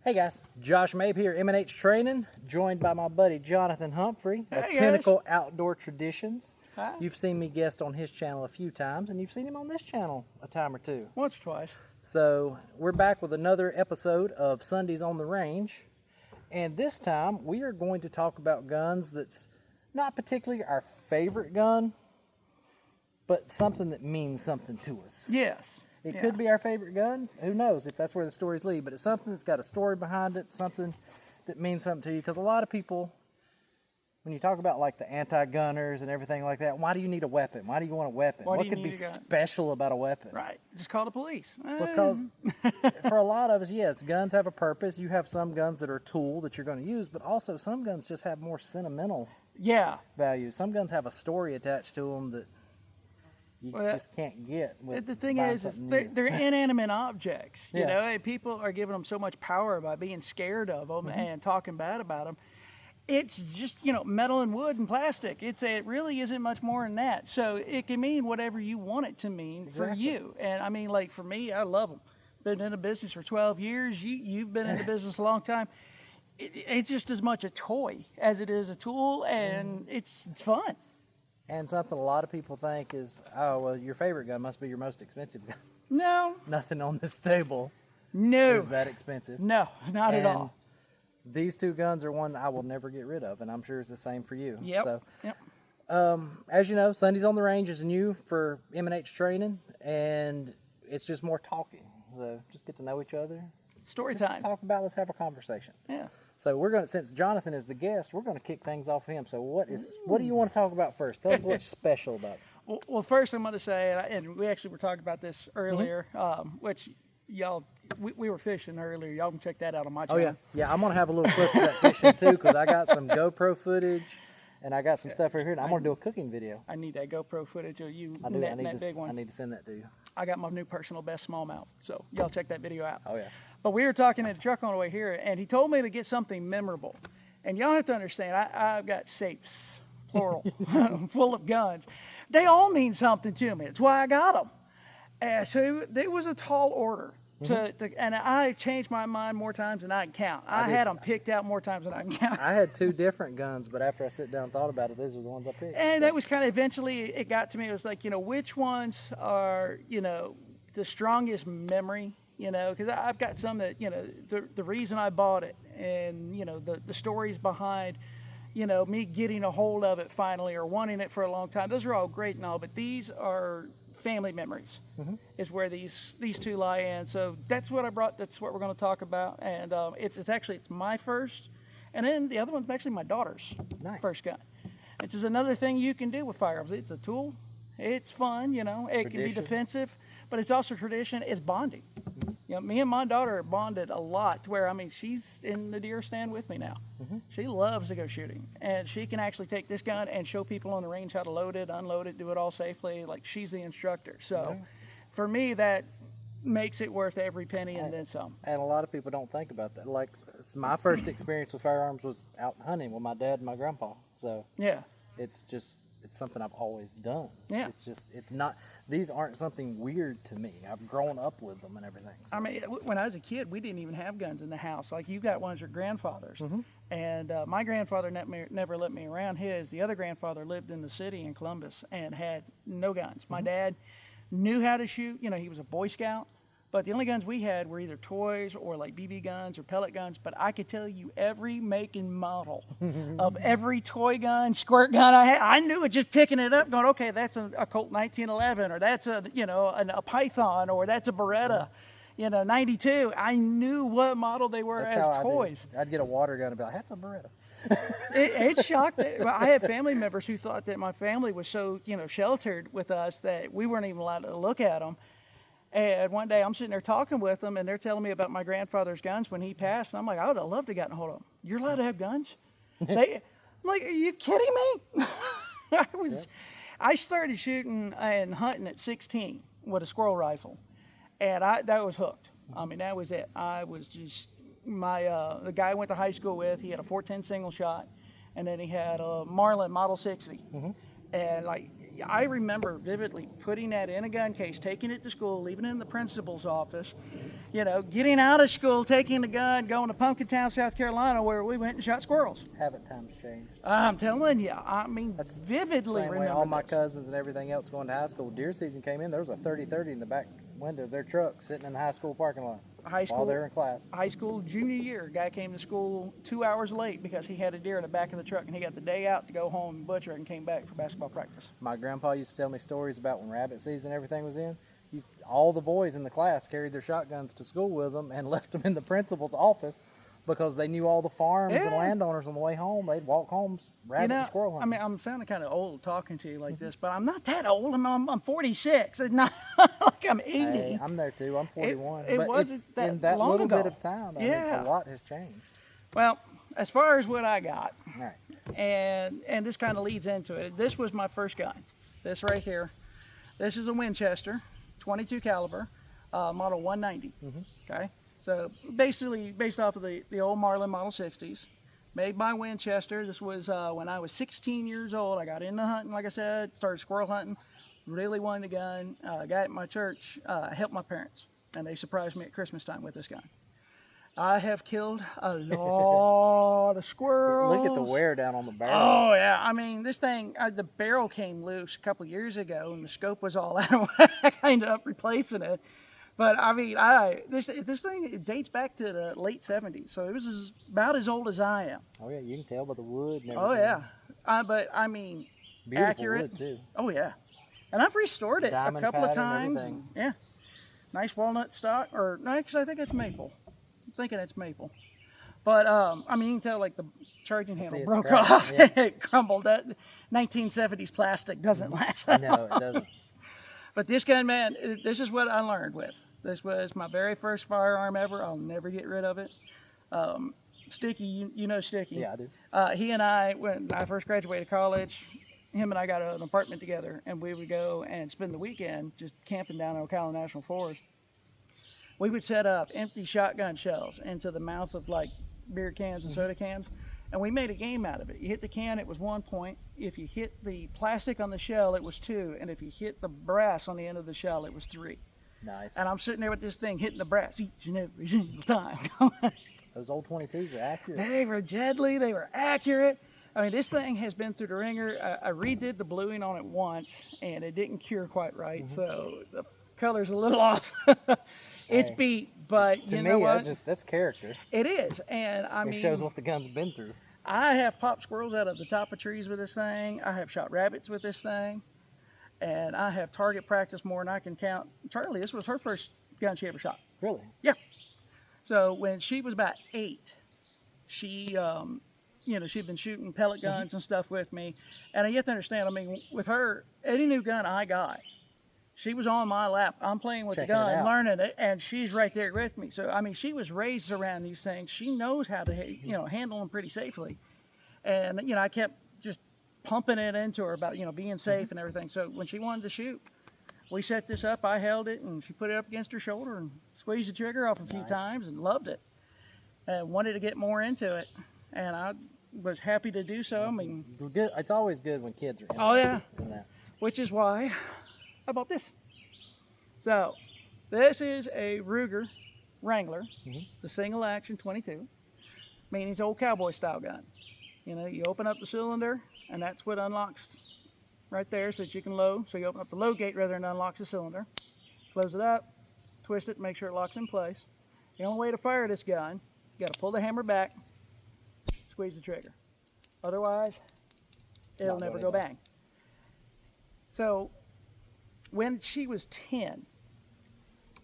Hey guys, Josh Mabe here, M&H Training, joined by my buddy Jonathan Humphrey of Pinnacle Outdoor Traditions. Hi. You've seen me guest on his channel a few times, and you've seen him on this channel a time or two. Once or twice. So we're back with another episode of Sundays on the Range, and this time we are going to talk about guns that's not particularly our favorite gun, but something that means something to us. Yes. It could be our favorite gun. Who knows if that's where the stories lead, but it's something that's got a story behind it, something that means something to you. Because a lot of people, when you talk about like the anti-gunners and everything like that, why do you need a weapon? Why do you want a weapon? What could be special about a weapon? Right. Just call the police. Because for a lot of us, yes, guns have a purpose. You have some guns that are a tool that you're going to use, but also some guns just have more sentimental value. Some guns have a story attached to them that you just can't get with the thing is they're inanimate objects, you know, and people are giving them so much power by being scared of them and talking bad about them. It's just, you know, metal and wood and plastic. It really isn't much more than that. So it can mean whatever you want it to mean for you. And I mean, like for me, I love them. Been in the business for 12 years. You've been in the business a long time. It's just as much a toy as it is a tool, and it's fun. And something a lot of people think is, oh, well, your favorite gun must be your most expensive gun. No. Nothing on this table is that expensive. No, not at all. These two guns are ones I will never get rid of, and I'm sure it's the same for you. Yep. So, as you know, Sundays on the Range is new for M&H Training, and it's just more talking. So just get to know each other. Story time. Let's have a conversation. Yeah. So we're going to, since Jonathan is the guest, we're going to kick things off with him. So what do you want to talk about first? Tell us what's special about it. Well, first I'm going to say, and we actually were talking about this earlier, which y'all, we were fishing earlier. Y'all can check that out on my channel. Oh, yeah. I'm going to have a little clip of that fishing, too, because I got some GoPro footage, and I got some stuff right here, and I'm going to do a cooking video. I need that GoPro footage of you netting that big one. I need to send that to you. I got my new personal best smallmouth, so y'all check that video out. Oh, yeah. But we were talking in the truck on the way here, and he told me to get something memorable. And y'all have to understand, I've got safes, plural, full of guns. They all mean something to me. It's why I got them. And so it was a tall order. And I changed my mind more times than I can count. I had them picked out more times than I can count. I had two different guns, but after I sit down and thought about it, these are the ones I picked. And that was kind of eventually, it got to me. It was like, you know, which ones are, you know, the strongest memory, you know, because I've got some that, you know, the reason I bought it and, you know, the stories behind, you know, me getting a hold of it finally or wanting it for a long time. Those are all great and all, but these are family memories is where these two lie in. So that's what I brought. That's what we're going to talk about. And it's my first, and then the other one's actually my daughter's first gun. It's just another thing you can do with firearms. It's a tool. It's fun, you know. It can be defensive, but it's also tradition. It's bonding. You know, me and my daughter bonded a lot to where, I mean, she's in the deer stand with me now. She loves to go shooting, and she can actually take this gun and show people on the range how to load it, unload it, do it all safely. Like, she's the instructor. So for me, that makes it worth every penny and then some. And a lot of people don't think about that. Like, my first experience with firearms was out hunting with my dad and my grandpa. So it's something I've always done. Yeah. It's not, these aren't something weird to me. I've grown up with them and everything. So. I mean, when I was a kid, we didn't even have guns in the house. Like, you got ones your grandfather's. And my grandfather never let me around his. The other grandfather lived in the city in Columbus and had no guns. My dad knew how to shoot. You know, he was a Boy Scout. But the only guns we had were either toys or like BB guns or pellet guns. But I could tell you every make and model of every toy gun, squirt gun I had. I knew it just picking it up, going, okay, that's a Colt 1911, or that's a Python, or that's a Beretta, 92. I knew what model they were as toys. I'd get a water gun and be like, that's a Beretta. It shocked me. I had family members who thought that my family was so, sheltered with us that we weren't even allowed to look at them. And one day I'm sitting there talking with them, and they're telling me about my grandfather's guns when he passed. And I'm like, I would have loved to have gotten a hold of them. You're allowed to have guns? I'm like, are you kidding me? I started shooting and hunting at 16 with a squirrel rifle, and that was hooked. I mean, that was it. I was just the guy I went to high school with. He had a 410 single shot, and then he had a Marlin Model 60. And like, I remember vividly putting that in a gun case, taking it to school, leaving it in the principal's office, you know, getting out of school, taking the gun, going to Pumpkintown, South Carolina, where we went and shot squirrels. Haven't times changed? I'm telling you, I mean, That's vividly same way remember all my this. cousins and everything else going to high school. Deer season came in, there was a 30-30 in the back window of their truck sitting in the high school parking lot High school, while they were in class. high school junior year, a guy came to school 2 hours late because he had a deer in the back of the truck, and he got the day out to go home and butcher it and came back for basketball practice. My grandpa used to tell me stories about when rabbit season and everything was in. All the boys in the class carried their shotguns to school with them and left them in the principal's office because they knew all the farms and Yeah. landowners on the way home. They'd walk home rabbit and squirrel I hunting. mean, I'm sounding kind of old talking to you like this, but I'm not that old. I'm 46. It's not like I'm 80. Hey, I'm there too. I'm 41. it but wasn't it's that in that long little ago. bit of time, I mean, Yeah. a lot has changed. Well, as far as what I got, All right. and this kind of leads into it. This was my first gun. This right here. This is a Winchester, 22 caliber, model 190. Okay, so basically based off of the old Marlin Model 60s, made by Winchester. This was when I was 16 years old. I got into hunting, like I said, started squirrel hunting. Really wanted a gun. A guy at my church helped my parents, and they surprised me at Christmas time with this gun. I have killed a lot of squirrels. Look at the wear down on the barrel. Oh yeah, I mean this thing. The barrel came loose a couple years ago, and the scope was all out of whack. I ended up replacing it. But I mean, this thing, it dates back to the late '70s, so it was about as old as I am. Oh yeah, you can tell by the wood and everything. Oh yeah, but I mean, Beautiful accurate. wood too. Oh yeah, and I've restored it Diamond a couple of pattern, times. everything. Yeah, nice walnut stock, or no, actually I think it's maple. I'm thinking it's maple. But I mean, you can tell like the charging handle it's broke cracked, off. yeah. It crumbled. That 1970s plastic doesn't last that No, long. it doesn't. But this gun, man, this is what I learned with. This was my very first firearm ever. I'll never get rid of it. Sticky, you know Sticky. Yeah, I do. He and I, when I first graduated college, him and I got an apartment together, and we would go and spend the weekend just camping down in Ocala National Forest. We would set up empty shotgun shells into the mouth of like beer cans and soda cans, and we made a game out of it. You hit the can, it was 1 point. If you hit the plastic on the shell, it was 2, and if you hit the brass on the end of the shell, it was 3. Nice. And I'm sitting there with this thing hitting the brass each and every single time. Those old 22s are accurate. They were deadly. They were accurate. I mean, this thing has been through the ringer. I redid the bluing on it once, and it didn't cure quite right, so the color's a little off. It's Hey, beat, but To you me, know what? that's character. It is, and I It mean, shows what the gun's been through. I have popped squirrels out of the top of trees with this thing. I have shot rabbits with this thing, and I have target practiced more than I can count. Charlie, this was her first gun she ever shot. Really? Yeah. So when she was about 8, she, she'd been shooting pellet guns and stuff with me. And you have to understand, I mean, with her, any new gun I got, she was on my lap. I'm playing with Checking the it gun, out. learning it, and she's right there with me. So, I mean, she was raised around these things. She knows how to, handle them pretty safely. And, I kept just pumping it into her about, being safe and everything. So when she wanted to shoot, we set this up, I held it, and she put it up against her shoulder and squeezed the trigger off a few times and loved it. And wanted to get more into it. And I was happy to do so. I mean, Good. It's always good when kids are Oh, yeah. in that. which is why I bought this. So, this is a Ruger Wrangler. It's a single action 22. Meaning it's an old cowboy style gun. You open up the cylinder, and that's what unlocks right there so that you can load. So you open up the load gate rather than unlocks the cylinder. Close it up, twist it, make sure it locks in place. The only way to fire this gun, you got to pull the hammer back, squeeze the trigger. Otherwise, it'll Not never doing go anything. bang. So when she was 10,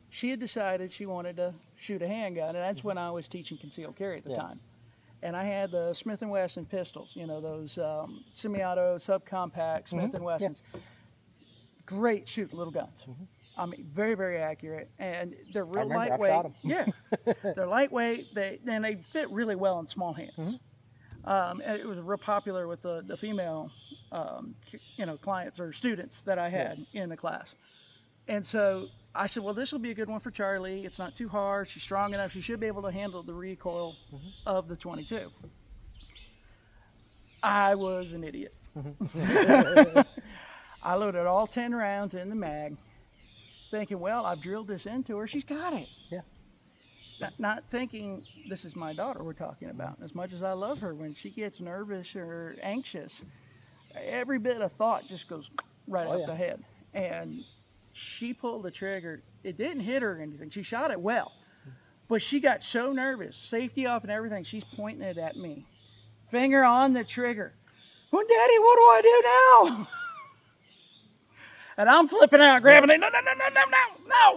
she had decided she wanted to shoot a handgun, and that's when I was teaching concealed carry at the Yeah. time. And I had the Smith & Wesson pistols, those semi-auto, subcompact Smith & Wessons. Great shooting little guns. I mean, very, very accurate, and they're real remember, I've lightweight. shot 'em. Yeah, they're lightweight. They fit really well in small hands. And it was real popular with the female, clients or students that I had in the class. And so I said, well, this will be a good one for Charlie. It's not too hard. She's strong enough. She should be able to handle the recoil of the 22. I was an idiot. I loaded all 10 rounds in the mag, thinking, well, I've drilled this into her. She's got it. Yeah. Not thinking this is my daughter we're talking about. As much as I love her, when she gets nervous or anxious, every bit of thought just goes right out the head. And she pulled the trigger. It didn't hit her or anything. She shot it well. But she got so nervous, safety off and everything, she's pointing it at me. Finger on the trigger. Well, Daddy, what do I do now? And I'm flipping out, grabbing it. No.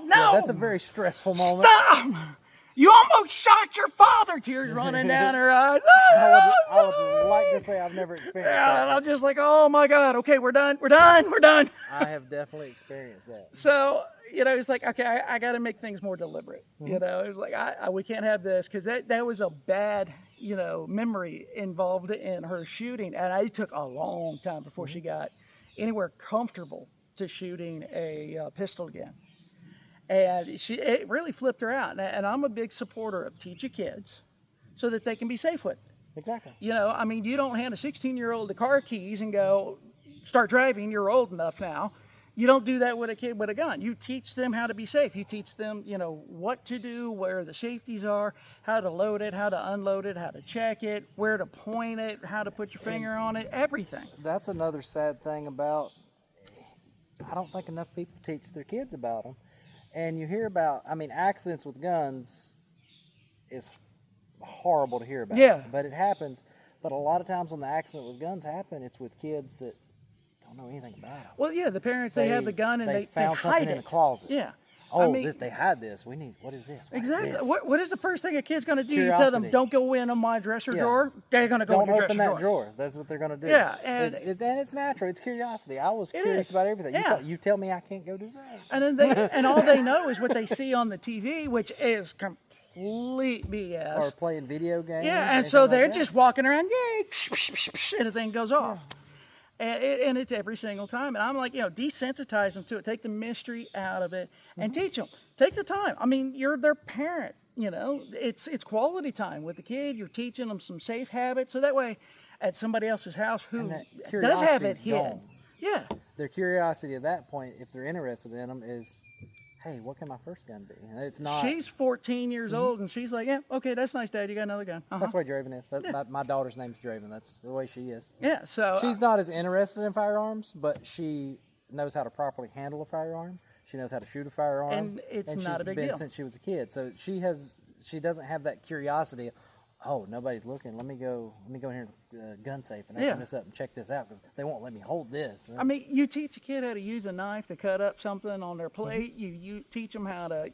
Yeah, that's a very stressful moment. Stop! You almost shot your father. Tears running down her eyes. I would like to say I've never experienced that. And I'm just like, oh my God, okay, we're done. I have definitely experienced that. So, it's like, okay, I got to make things more deliberate. It was like, we can't have this, because that was a bad, memory involved in her shooting. And it took a long time before she got anywhere comfortable to shooting a pistol again. And it really flipped her out. And I'm a big supporter of teach your kids so that they can be safe with it. Exactly. You don't hand a 16-year-old the car keys and go, start driving, you're old enough now. You don't do that with a kid with a gun. You teach them how to be safe. You teach them, what to do, where the safeties are, how to load it, how to unload it, how to check it, where to point it, how to put your finger on it, everything. That's another sad thing about, I don't think enough people teach their kids about them. And you hear about, accidents with guns is horrible to hear about. Yeah. But it happens. But a lot of times when the accident with guns happen, it's with kids that don't know anything about it. Well, yeah, the parents, they have the gun and they found hide something it. in a closet. Yeah. Oh, they hide this. What is this? Exactly. Is this? What is the first thing a kid's going to do? Curiosity. You tell them, don't go in on my dresser drawer. They're going to go in your dresser drawer. Don't open that drawer. That's what they're going to do. Yeah. And it's natural. It's curiosity. I was curious about everything. Yeah. You tell me I can't go do that. And then and all they know is what they see on the TV, which is complete BS. Or playing video games. Yeah, and so they're just walking around, yay, and the thing goes off. And it's every single time. And I'm like, desensitize them to it. Take the mystery out of it and teach them. Take the time. You're their parent. It's quality time with the kid. You're teaching them some safe habits. So that way, at somebody else's house who does have it hidden. Yeah. Their curiosity at that point, if they're interested in them, is, hey, what can my first gun be? And it's not. She's 14 years old, and she's like, yeah, okay, that's nice, Dad. You got another gun. That's the way Draven is. That's my daughter's name's Draven. That's the way she is. Yeah, so. She's not as interested in firearms, but she knows how to properly handle a firearm. She knows how to shoot a firearm. And it's not a big deal. She's been since she was a kid. So she doesn't have that curiosity. Oh, nobody's looking. Let me go in here gun safe and open this up and check this out, because they won't let me hold this. You teach a kid how to use a knife to cut up something on their plate. You teach them how to,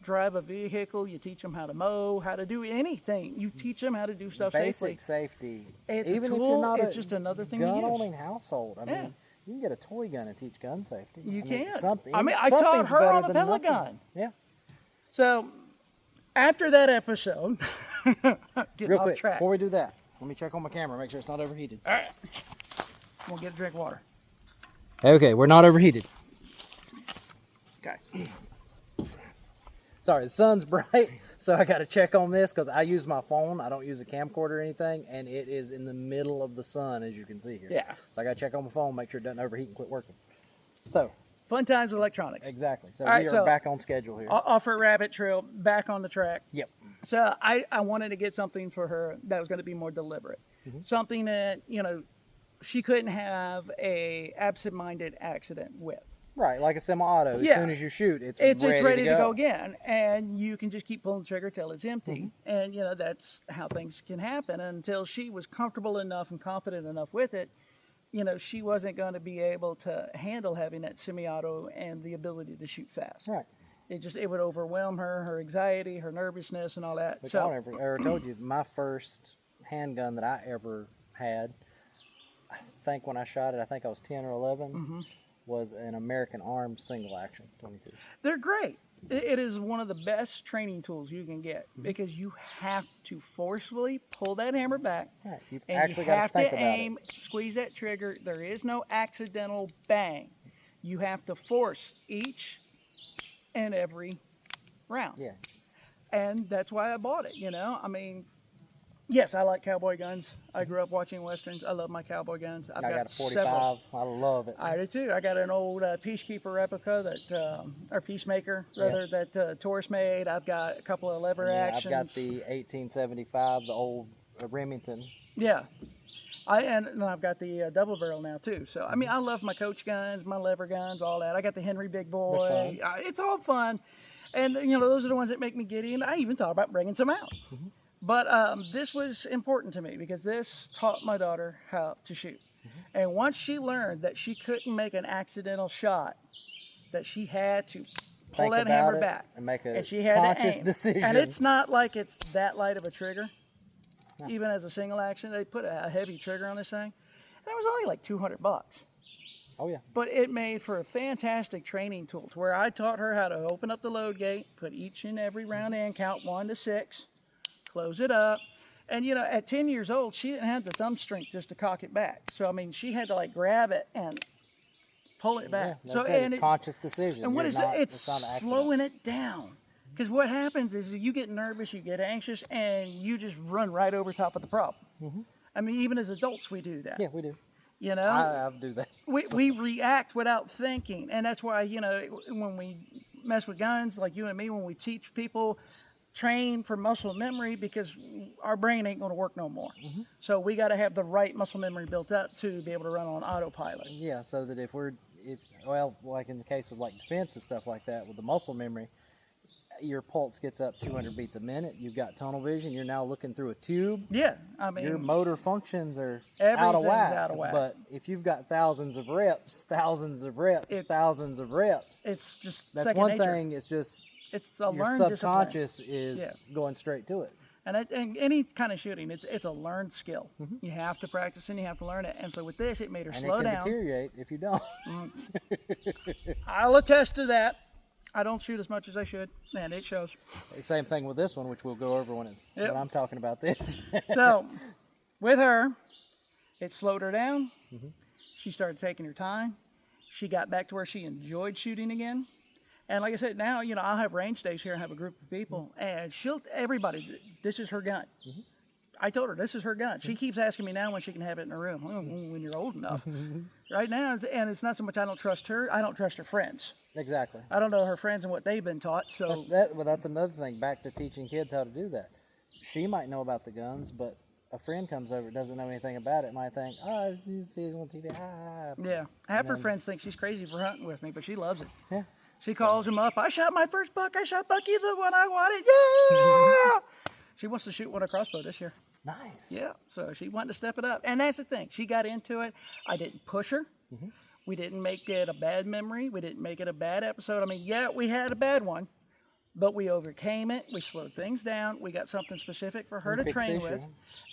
drive a vehicle. You teach them how to mow, how to do anything. You teach them how to do stuff safely. Basic safety. It's Even a tool. If you're not it's just another thing to use. Gun-owning household. You can get a toy gun and teach gun safety. You can. Something. I taught her on a pellet gun. Yeah. So, after that episode, getting Real off quick, track. before we do that, let me check on my camera, make sure it's not overheated. All right. I'm going to get a drink of water. Okay, we're not overheated. Okay. Sorry, the sun's bright, so I got to check on this because I use my phone. I don't use a camcorder or anything, and it is in the middle of the sun, as you can see here. Yeah. So I got to check on my phone, make sure it doesn't overheat and quit working. So. Fun times with electronics. Exactly. So we are back on schedule here. Off-road rabbit trail, back on the track. Yep. So I wanted to get something for her that was going to be more deliberate. Something that, she couldn't have a absent-minded accident with. Right, like a semi-auto. As soon as you shoot, it's ready to go again. And you can just keep pulling the trigger till it's empty. And, that's how things can happen. Until she was comfortable enough and confident enough with it, she wasn't going to be able to handle having that semi-auto and the ability to shoot fast. Right. It would overwhelm her anxiety, her nervousness, and all that. Which I ever told you, my first handgun that I ever had, I think when I shot it, I think I was 10 or 11, was an American Arms single action 22. They're great. It is one of the best training tools you can get because you have to forcefully pull that hammer back. Right. You've and actually you got have to think to about aim, squeeze that trigger. There is no accidental bang. You have to force each and every round. Yeah. And that's why I bought it, Yes, I like cowboy guns. I grew up watching westerns. I love my cowboy guns. I got a 45. several. I love it. I do too. I got an old Peacekeeper replica that, or Peacemaker rather, that Taurus made. I've got a couple of lever actions. I've got the 1875, the old Remington. Yeah. And I've got the double barrel now too. So I mean, I love my coach guns, my lever guns, all that. I got the Henry Big Boy. It's all fun, and those are the ones that make me giddy. And I even thought about bringing some out. But this was important to me because this taught my daughter how to shoot. And once she learned that she couldn't make an accidental shot, that she had to pull that hammer back and make a she had conscious to aim. decision. And it's not like it's that light of a trigger. Even as a single action, they put a heavy trigger on this thing. And it was only like $200. Oh yeah. But it made for a fantastic training tool to where I taught her how to open up the load gate, put each and every round in, count 1 to 6, close it up. And at 10 years old, she didn't have the thumb strength just to cock it back. So I mean, she had to like grab it and pull it back. Yeah, that's a conscious decision. And what is it? It's slowing it down. Because what happens is you get nervous, you get anxious, and you just run right over top of the problem. I mean, even as adults, we do that. Yeah, we do. I do that. we react without thinking, and that's why when we mess with guns, like you and me, when we teach people, train for muscle memory, because our brain ain't going to work no more. So we got to have the right muscle memory built up to be able to run on autopilot. Yeah, so that like in the case of like defensive stuff like that with the muscle memory, your pulse gets up 200 beats a minute. You've got tunnel vision. You're now looking through a tube. Yeah, I mean, your motor functions are out of whack. But if you've got thousands of reps, thousands of reps, it's just that's second one nature. thing. It's just it's a your learned subconscious discipline. is going straight to it. And any kind of shooting, it's a learned skill. You have to practice and you have to learn it. And so with this, it made her slow down. And it can deteriorate if you don't. I'll attest to that. I don't shoot as much as I should, and it shows. Same thing with this one, which we'll go over when I'm talking about this. So, with her, it slowed her down. She started taking her time. She got back to where she enjoyed shooting again. And like I said, now, I'll have range days here and have a group of people, and everybody, this is her gun. I told her, this is her gun. She keeps asking me now when she can have it in her room. When you're old enough. Right now, and it's not so much I don't trust her, I don't trust her friends. Exactly. I don't know her friends and what they've been taught. So that's another thing, back to teaching kids how to do that. She might know about the guns, but a friend comes over, doesn't know anything about it, might think, you see this on TV. Yeah. Half her friends think she's crazy for hunting with me, but she loves it. Yeah. She calls him up. I shot my first buck. I shot Bucky, the one I wanted. Yeah! She wants to shoot one a crossbow this year. Nice. Yeah, so she wanted to step it up. And that's the thing. She got into it. I didn't push her. We didn't make it a bad memory. We didn't make it a bad episode. I mean, yeah, we had a bad one, but we overcame it. We slowed things down. We got something specific for her to train with.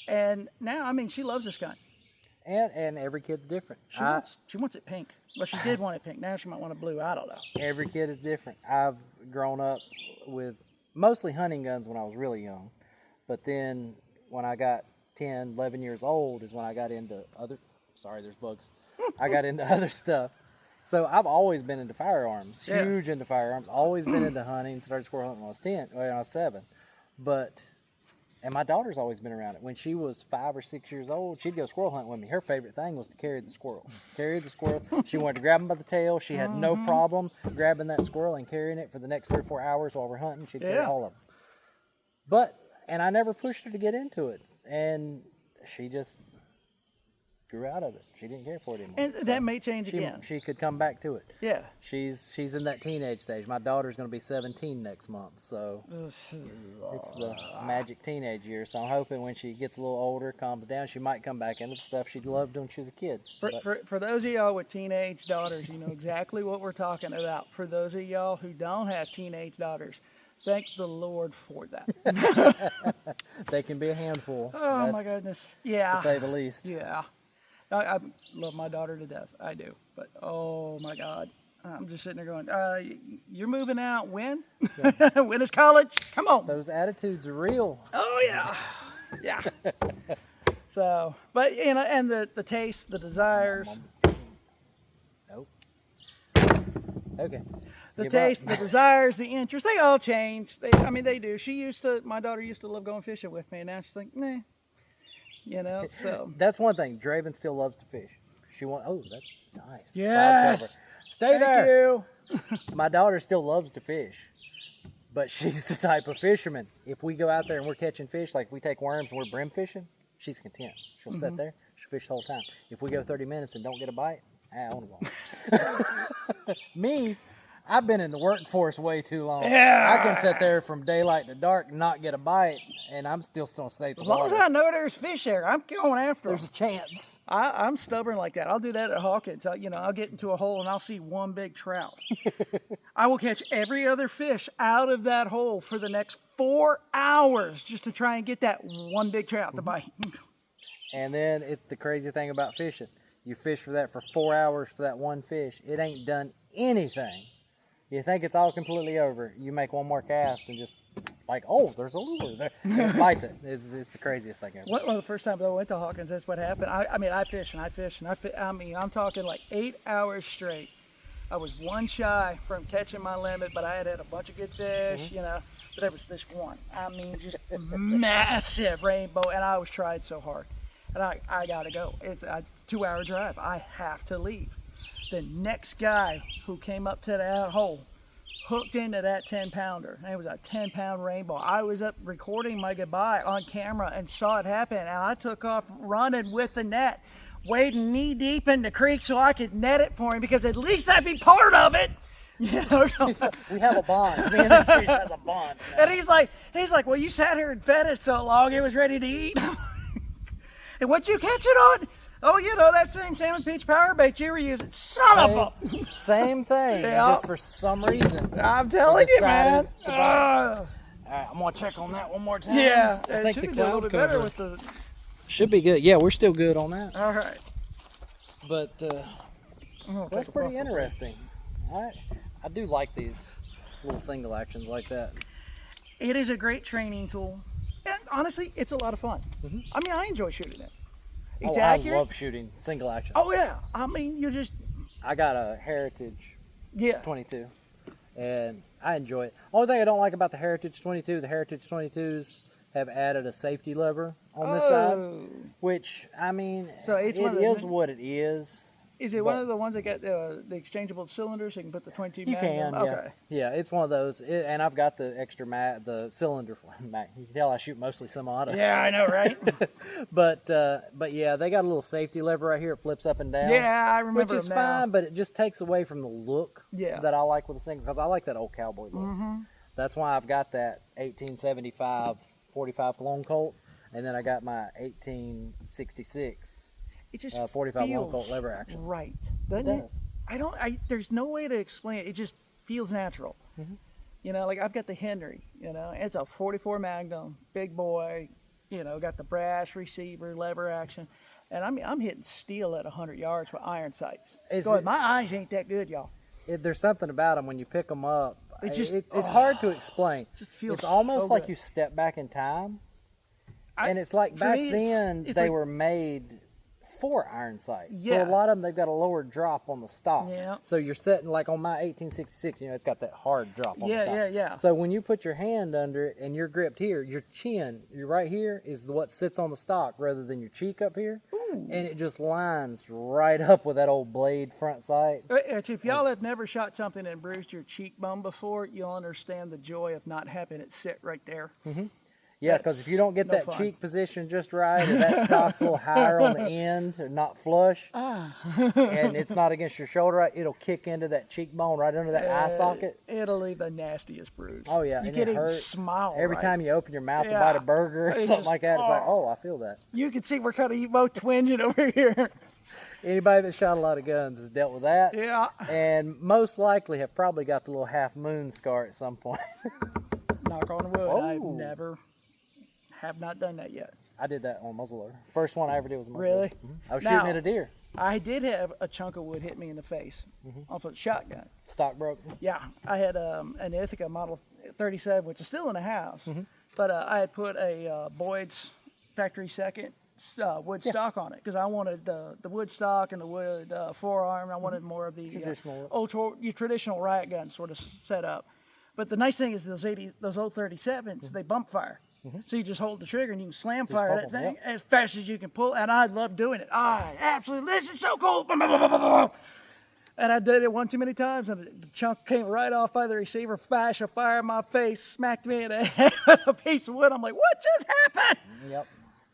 And now, I mean, she loves this gun. And every kid's different. She wants it pink. Well, she did want it pink. Now she might want it blue. I don't know. Every kid is different. I've grown up with mostly hunting guns when I was really young. But then when I got 10, 11 years old is when I got into there's bugs. I got into other stuff. So I've always been into firearms, huge into firearms, always been into hunting, started squirrel hunting when I was 7. And my daughter's always been around it. When she was 5 or 6 years old, she'd go squirrel hunting with me. Her favorite thing was to carry the squirrels. She wanted to grab them by the tail. She had no problem grabbing that squirrel and carrying it for the next 3 or 4 hours while we're hunting. She'd carry all of them. And I never pushed her to get into it. And she just grew out of it. She didn't care for it anymore. And that may change again. She could come back to it. Yeah. She's in that teenage stage. My daughter's going to be 17 next month, so it's the magic teenage year. So I'm hoping when she gets a little older, calms down, she might come back into the stuff she loved when she was a kid. For those of y'all with teenage daughters, you know exactly what we're talking about. For those of y'all who don't have teenage daughters, thank the Lord for that. They can be a handful. Oh, my goodness. Yeah. To say the least. Yeah. I love my daughter to death. I do. But, oh, my God. I'm just sitting there going, you're moving out when? Yeah. When is college? Come on. Those attitudes are real. Oh, yeah. Yeah. So, but, and the taste, the desires. Nope. Okay. The taste, the desires, the interests, they all change. They do. My daughter used to love going fishing with me, and now she's like, nah. you know. So That's one thing. Draven still loves to fish. She wants. Oh, that's nice. yes, Cloud cover. Stay thank there. you. My daughter still loves to fish, but she's the type of fisherman. If we go out there and we're catching fish, like we take worms and we're brim fishing, she's content. She'll sit there, she'll fish the whole time. If we go 30 minutes and don't get a bite, I want to go. Me, I've been in the workforce way too long. Yeah. I can sit there from daylight to dark, not get a bite, and I'm still gonna stay at the As long water. as I know there's fish there, I'm going after There's them. a chance. I'm stubborn like that. I'll do that at Hawkins. I'll get into a hole and I'll see one big trout. I will catch every other fish out of that hole for the next 4 hours just to try and get that one big trout to bite. And then it's the crazy thing about fishing. You fish for that for 4 hours for that one fish. It ain't done anything. You think it's all completely over. You make one more cast and just like, oh, there's a lure there. And it bites it. It's the craziest thing ever. One of the first times I went to Hawkins, that's what happened. I fish and I fish and I fish. I'm talking like 8 hours straight. I was one shy from catching my limit, but I had a bunch of good fish, but there was this one. Just massive rainbow, and I was trying so hard. And I gotta go. It's a 2-hour drive. I have to leave. The next guy who came up to that hole hooked into that 10-pounder. And it was a 10-pound rainbow. I was up recording my goodbye on camera and saw it happen. And I took off running with the net, wading knee deep in the creek so I could net it for him because at least I'd be part of it. We have a bond. Me and the street has a bond. And he's like, well, you sat here and fed it so long it was ready to eat. And what'd you catch it on? Oh, that same salmon peach power bait you were using. Son of a... Same thing. Yeah. Just for some reason. I'm telling you, man. All right, I'm going to check on that one more time. Yeah. I think should the be a little cloud bit better cover with the... should be good. Yeah, we're still good on that. All right. But that's pretty interesting. I do like these little single actions like that. It is a great training tool. And honestly, it's a lot of fun. I enjoy shooting it. It's accurate. I love shooting single action. Oh, yeah. You just... I got a Heritage 22, and I enjoy it. Only thing I don't like about the Heritage 22, the Heritage 22s have added a safety lever on this side, which, so it's it is what it is. Is it one of the ones that got the exchangeable cylinders so you can put the 22 You Magnum? can, yeah. Yeah, it's one of those. And I've got the extra the cylinder. You can tell I shoot mostly semi-autos. Yeah, I know, right? but yeah, they got a little safety lever right here. It flips up and down. Yeah, I remember Which is them now. fine, but it just takes away from the look that I like with a single, because I like that old cowboy look. That's why I've got that 1875 45 Cologne Colt, and then I got my 1866 It just 45 long feels Colt lever action. right, It doesn't it? does. There's no way to explain it. It just feels natural. Like I've got the Henry, it's a 44 Magnum, big boy, got the brass receiver, lever action. And I'm hitting steel at 100 yards with iron sights. My eyes ain't that good, y'all. There's something about them when you pick them up. It's hard to explain. Just feels it's almost so like good. you step back in time. And it's like back then they were made for iron sights. Yeah. So a lot of them, they've got a lower drop on the stock. Yeah. So you're setting, like on my 1866, it's got that hard drop on the stock. Yeah. So when you put your hand under it and you're gripped here, your chin, you're right here, is what sits on the stock rather than your cheek up here. Ooh. And it just lines right up with that old blade front sight. If y'all have never shot something and bruised your cheekbone before, you'll understand the joy of not having it sit right there. Yeah, because if you don't get that cheek position just right, or that stock's a little higher on the end, or not flush, and it's not against your shoulder right, it'll kick into that cheekbone right under that eye socket. It'll leave the nastiest bruise. Oh, yeah. You and can't it even hurts. smile Every right. time you open your mouth to bite a burger or something like that, it's like, oh, I feel that. You can see we're kind of both twinging over here. Anybody that shot a lot of guns has dealt with that. Yeah. And most likely have probably got the little half moon scar at some point. Knock on wood. Have not done that yet. I did that on muzzleloader. First one I ever did was muzzleloader. Really? I was shooting at a deer. I did have a chunk of wood hit me in the face off a shotgun. Stock broke. Yeah, I had an Ithaca Model 37, which is still in the house, but I had put a Boyd's factory second wood stock on it because I wanted the wood stock and the wood forearm. I wanted more of the traditional riot gun sort of set up. But the nice thing is those old 37s, they bump fire. So you just hold the trigger and you can slam Just fire pop that 'em, thing yep. as fast as you can pull. And I love doing it. I absolutely, this is so cool. And I did it one too many times, and the chunk came right off by the receiver, flash of fire in my face, smacked me in the head with a piece of wood. I'm like, what just happened? Yep.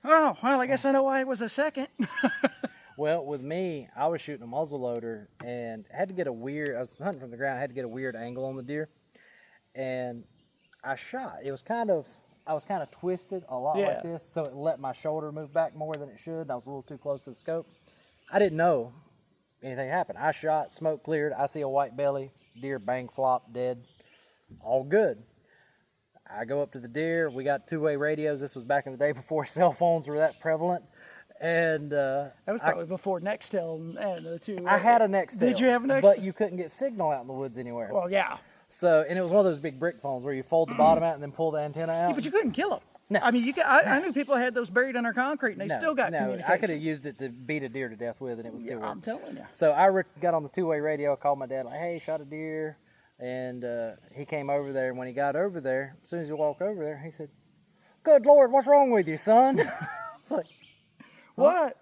Oh, well, I guess I know why it was a second. Well, with me, I was shooting a muzzle loader and had to get a weird, I was hunting from the ground, I had to get a weird angle on the deer. And I shot. I was kind of twisted a lot Yeah. like this, so it let my shoulder move back more than it should. I was a little too close to the scope. I didn't know anything happened. I shot, smoke cleared, I see a white belly, deer bang flop, dead, all good. I go up to the deer, we got two-way radios. This was back in the day before cell phones were that prevalent. And That was probably before Nextel and the two. I had a Nextel. Did you have a Nextel? But you couldn't get signal out in the woods anywhere. Well, yeah. So, and it was one of those big brick phones where you fold the bottom out and then pull the antenna out. But you couldn't kill them. No. I mean, I knew people had those buried under concrete, and they still got communication. I could have used it to beat a deer to death with, and it would still work. I'm telling you. So I got on the two-way radio. I called my dad, like, hey, shot a deer. And he came over there. And when he got over there, as soon as he walked over there, he said, good Lord, what's wrong with you, son? It's like, What?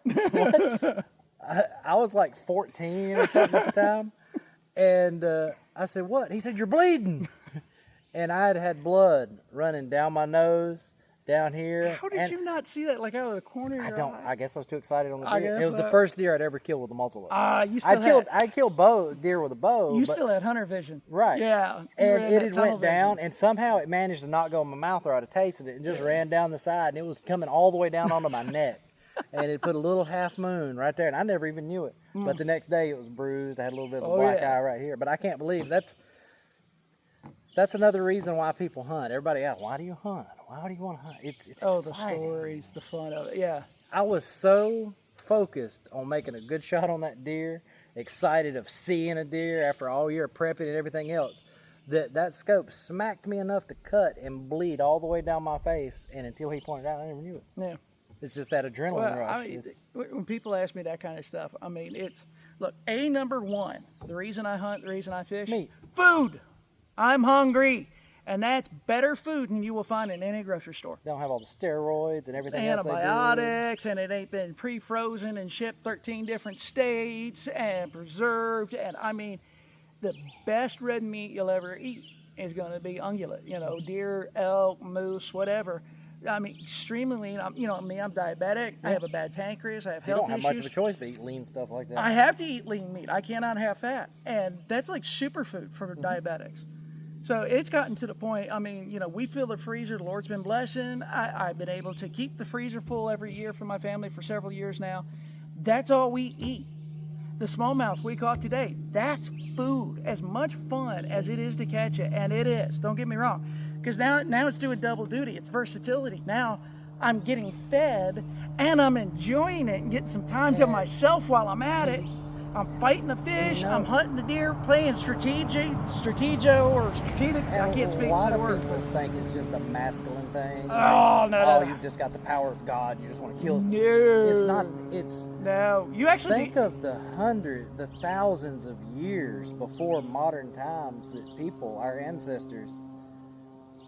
I was like 14 or something at the time. And I said, what? He said, you're bleeding. And I had blood running down my nose, down here. How did you not see that, like, out of the corner of your eye? I guess I was too excited on the I deer. guess It was the so. first deer I'd ever killed with a muzzle loader. You still I killed deer with a bow. You but, still had hunter vision. right. Yeah. And it had went down, and somehow it managed to not go in my mouth, or I'd have tasted it, and just ran down the side, and it was coming all the way down onto my neck. And it put a little half moon right there, and I never even knew it. But the next day it was bruised. I had a little bit of a black eye right here. But I can't believe that's another reason why people hunt. Everybody asks, why do you hunt? Why do you want to hunt? It's the exciting. stories, the fun of it. Yeah. I was so focused on making a good shot on that deer, excited of seeing a deer after all year of prepping and everything else, that scope smacked me enough to cut and bleed all the way down my face. And until he pointed out, I never knew it. Yeah. It's just that adrenaline Well, rush. I mean, when people ask me that kind of stuff, I mean, look, number one, the reason I hunt, the reason I fish, Meat. Food. I'm hungry. And that's better food than you will find in any grocery store. They don't have all the steroids and everything else they do. Antibiotics, and it ain't been pre-frozen and shipped 13 different states and preserved. And I mean, the best red meat you'll ever eat is going to be ungulate. Deer, elk, moose, whatever. I mean, extremely lean. I'm diabetic. I have a bad pancreas. I have You health don't have issues. much of a choice but eat lean stuff like that. I have to eat lean meat. I cannot have fat. And that's like superfood for Mm-hmm. diabetics. So it's gotten to the point, I mean, we fill the freezer. The Lord's been blessing. I've been able to keep the freezer full every year for my family for several years now. That's all we eat. The smallmouth we caught today, that's food. As much fun as it is to catch it, and it is, don't get me wrong. Because now it's doing double duty. It's versatility. Now I'm getting fed, and I'm enjoying it and getting some time to myself while I'm at it. I'm fighting the fish. I'm hunting the deer, playing strategic. I can't speak A lot to the of word. people think it's just a masculine thing. Oh, no. You've just got the power of God. You just want to kill us. No. It's not. It's. No. You actually Think of the thousands of years before modern times that people, our ancestors,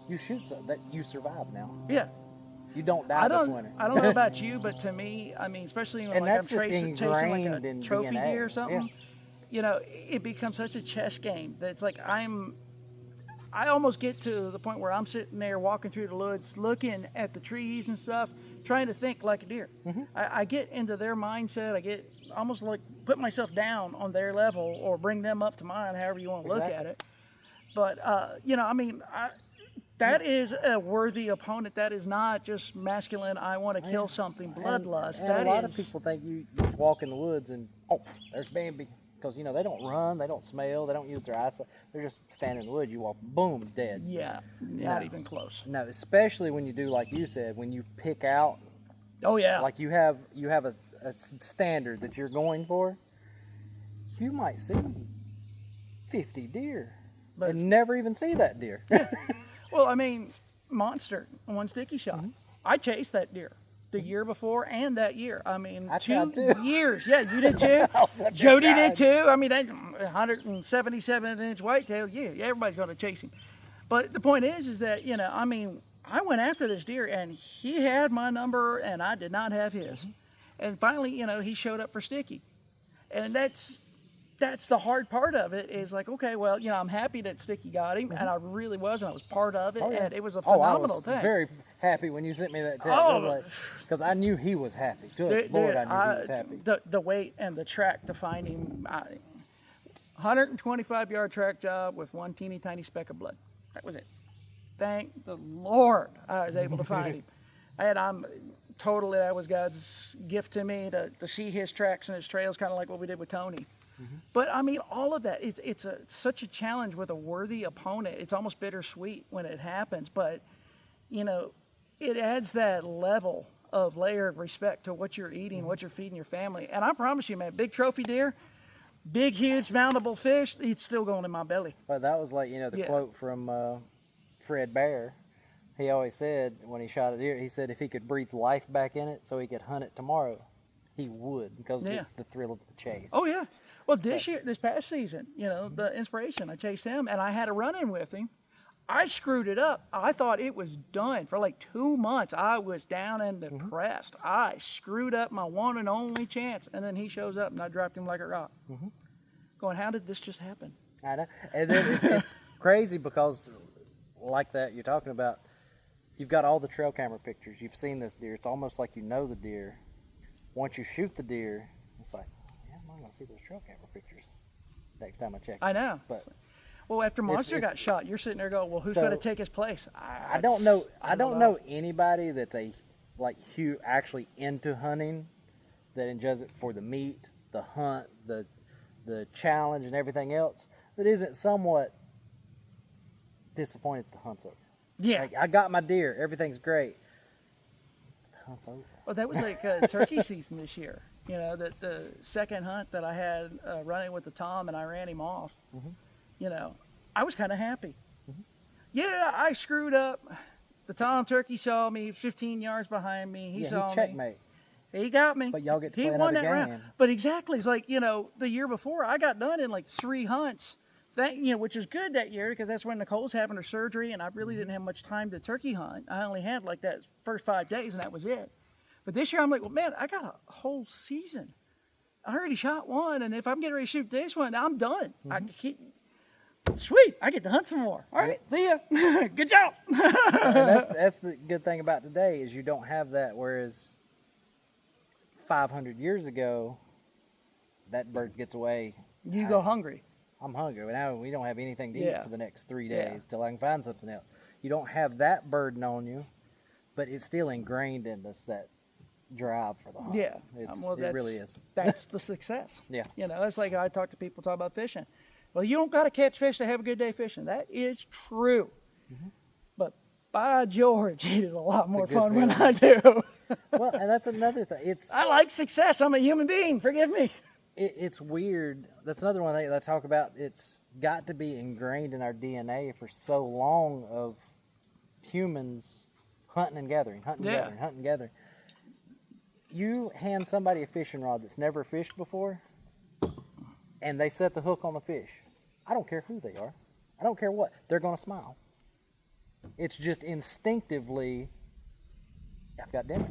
you shoot so that you survive now. Yeah. You don't die this winter. I don't know about you, but to me, I mean, especially when And like I'm that's just chasing like ingrained a in trophy DNA. deer or something, it becomes such a chess game that it's like I almost get to the point where I'm sitting there walking through the woods, looking at the trees and stuff, trying to think like a deer. Mm-hmm. I get into their mindset. I get almost like put myself down on their level or bring them up to mine, however you want to look at it. But, that is a worthy opponent. That is not just masculine, I want to kill something, bloodlust. And a lot of people think you just walk in the woods and, there's Bambi. Because, they don't run, they don't smell, they don't use their eyesight. They're just standing in the woods. You walk, boom, dead. Yeah, not even close. No, especially when you do like you said, when you pick out. Oh, yeah. Like you have a standard that you're going for. You might see 50 deer. But never even see that deer. Well, I mean, monster, one sticky shot. Mm-hmm. I chased that deer the year before and that year. I mean, I 2 tried too. years. Yeah, you did too. Jody did too. I mean, that 177-inch whitetail. Yeah, everybody's going to chase him. But the point is that, I mean, I went after this deer, and he had my number, and I did not have his. And finally, he showed up for Sticky. And that's the hard part of it, is like, okay, well, I'm happy that Sticky got him, and I really was, and I was part of it, and it was a phenomenal thing. I was very happy when you sent me that text. Because I knew he was happy. Good Lord, I knew he was happy. The wait and the track to find him, 125-yard track job with one teeny tiny speck of blood. That was it. Thank the Lord I was able to find him. And that was God's gift to me, to see his tracks and his trails, kind of like what we did with Tony. But I mean, all of that, it's such a challenge with a worthy opponent. It's almost bittersweet when it happens, but it adds that level of layer of respect to what you're eating, what you're feeding your family. And I promise you, man, big trophy deer, big, huge, mountable fish, it's still going in my belly. But that was like, the quote from Fred Bear. He always said when he shot a deer, he said if he could breathe life back in it so he could hunt it tomorrow, he would, because it's the thrill of the chase. Oh, yeah. Well, this past season, the inspiration, I chased him, and I had a run-in with him. I screwed it up. I thought it was done. For like 2 months, I was down and depressed. I screwed up my one and only chance, and then he shows up, and I dropped him like a rock. Going, how did this just happen? I know. And then it's crazy because, like that you're talking about, you've got all the trail camera pictures. You've seen this deer. It's almost like you know the deer. Once you shoot the deer, it's like, I'm not going to see those trail camera pictures next time I check. I know. But well, after Monster got shot, you're sitting there going, well, who's going to take his place? I don't know. I don't know anybody that's actually into hunting that enjoys it for the meat, the hunt, the challenge, and everything else, that isn't somewhat disappointed the hunt's over. Yeah. Like, I got my deer. Everything's great. The hunt's over. Well, that was like turkey season this year. The second hunt that I had running with the Tom, and I ran him off. I was kind of happy. Yeah, I screwed up. The Tom turkey saw me 15 yards behind me. He saw me. Checkmate. He got me. But y'all get to he play won another that game. round. But exactly, it's like, the year before, I got done in like 3 hunts. That, which is good that year, because that's when Nicole's having her surgery, and I really didn't have much time to turkey hunt. I only had like that first 5 days, and that was it. But this year, I'm like, well, man, I got a whole season. I already shot one, and if I'm getting ready to shoot this one, I'm done. Sweet, I get to hunt some more. All right, see ya. Good job. And that's the good thing about today, is you don't have that, whereas 500 years ago, that bird gets away. You go hungry. I'm hungry. Now we don't have anything to eat for the next 3 days till I can find something else. You don't have that burden on you, but it's still ingrained in us, that drive for the hunt. Yeah. It really is. That's the success. Yeah. It's like I talk to people talk about fishing. Well, you don't got to catch fish to have a good day fishing. That is true. But by George, it is a lot more fun when I do. Well, and that's another thing. I like success. I'm a human being. Forgive me. It's weird. That's another one that I talk about. It's got to be ingrained in our DNA for so long, of humans hunting and gathering, hunting and gathering. You hand somebody a fishing rod that's never fished before, and they set the hook on the fish. I don't care who they are. I don't care what. They're going to smile. It's just instinctively, I've got dinner.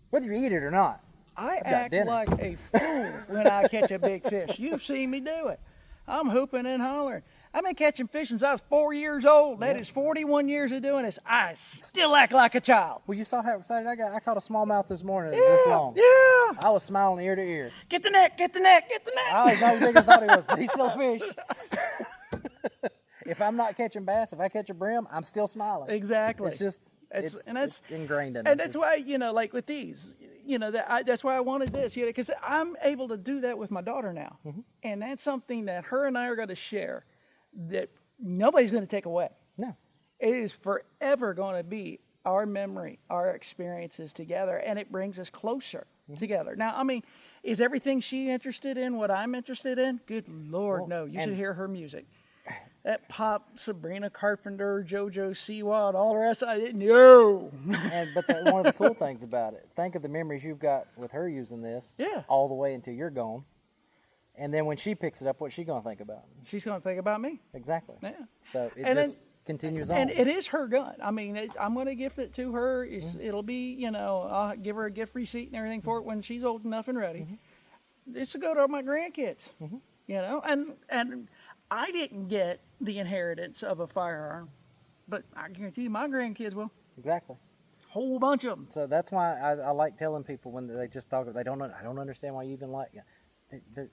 Whether you eat it or not. I act like a fool when I catch a big fish. You've seen me do it. I'm hooping and hollering. I've been catching fish since I was 4 years old. That is 41 years of doing this. I still act like a child. Well, you saw how excited I got. I caught a smallmouth this morning. It was this long. Yeah. I was smiling ear to ear. Get the neck, get the neck, get the neck. I was not as big as I thought he was, but he's still a fish. If I'm not catching bass, if I catch a brim, I'm still smiling. Exactly. It's just, it's ingrained in us. And that's why, like with these, that's why I wanted this, because I'm able to do that with my daughter now. And that's something that her and I are going to share that nobody's going to take away. No. It is forever going to be our memory, our experiences together, and it brings us closer together. Now, I mean, is everything she interested in what I'm interested in? Good Lord, no. You should hear her music. That pop, Sabrina Carpenter, JoJo Siwa, all the rest, I didn't know. But one of the cool things about it, think of the memories you've got with her using this all the way until you're gone. And then when she picks it up, what's she going to think about? She's going to think about me. Exactly. Yeah. So continues on. And it is her gun. I mean, I'm going to gift it to her. It'll be, you know, I'll give her a gift receipt and everything for it when she's old enough and ready. It's to go to my grandkids, you know. And I didn't get the inheritance of a firearm, but I guarantee you my grandkids will. Exactly. Whole bunch of them. So that's why I like telling people when they just talk, I don't understand why you even like it.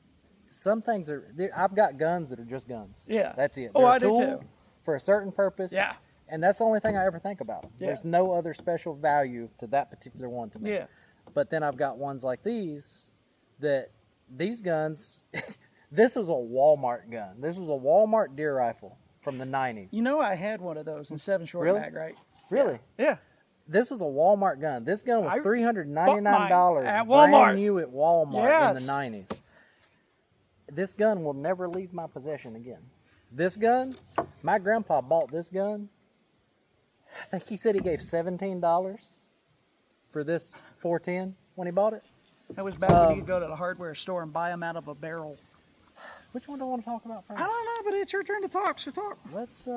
Some things are, I've got guns that are just guns. Yeah. That's it. Oh, They're I a do tool too. for a certain purpose. Yeah. And that's the only thing I ever think about. Yeah. There's no other special value to that particular one to me. Yeah. But then I've got ones like these, that these guns, this was a Walmart gun. This was a Walmart deer rifle from the 90s. You know, I had one of those in 7 short Really? mag, right? Really? Yeah. This was a Walmart gun. This gun was I $399 bought mine at Walmart. brand new at Walmart in Yes. the 90s. This gun will never leave my possession again. This gun, my grandpa bought this gun. I think he said he gave $17 for this 410 when he bought it. That was back when you could go to the hardware store and buy them out of a barrel. Which one do I want to talk about first? I don't know, but it's your turn to talk, so talk. Let's